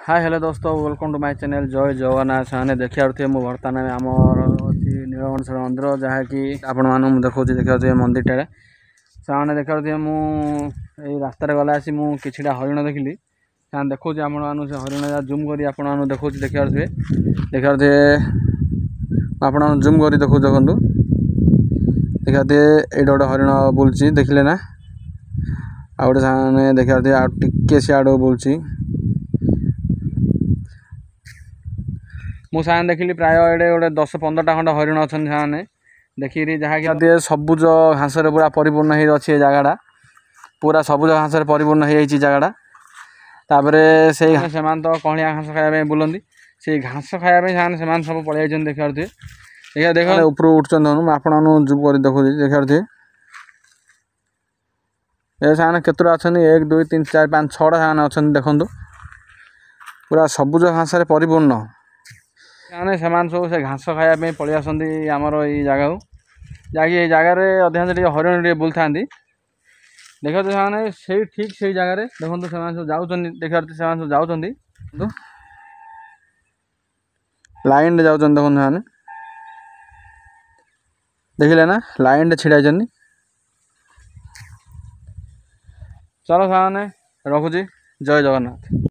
Hi hello दोस्तों, welcome to my channel जय जगन्नाथ। से देखिए मुझे बर्तमान आमर अच्छी नीलकंठेश्वर मंदिर जहाँकि आपण मैं देखा देखिए मंदिर से देखा मुझे रास्त गला किछटा हरिण देखिली से देखा आपण से हरिण जूम कर देखा देखा आपण जूम कर देखो देखो देखा ये गोटे हरिण बुलूची देखिले ना आ गए से देखा टे सियाड़ बुलूची मुझे देखिली प्राय ये गोटे 10-15टा खंड हरिण अच्छा से देखिए जहाँकि सबुज घास पूरा परिपूर्ण हो अच्छे जगहटा पूरा सबुज घास परिपूर्ण हो जगहटा तापर से तो कहलिया घास खाया बुलती से घास खाया से सब पलि देखा देखा देखा ऊपर उठुन आपण जूम कर देखो देखा ये से केतुटा अच्छा 1 2 3 4 5 6टा अच्छा देखु पूरा सबुज घास परिपूर्ण सब से घास खायापी पलि आसती आमर ये जगह जहाँकि ये जगार अधिकांश हरिण टे बुल था देखा से ठीक से जगह देखो से सब जाऊँ देखा से सब जाऊँ लाइन जाऊँ देखो से देखिले ना लाइन छिड़ा चलो से रखुची जय जगन्नाथ।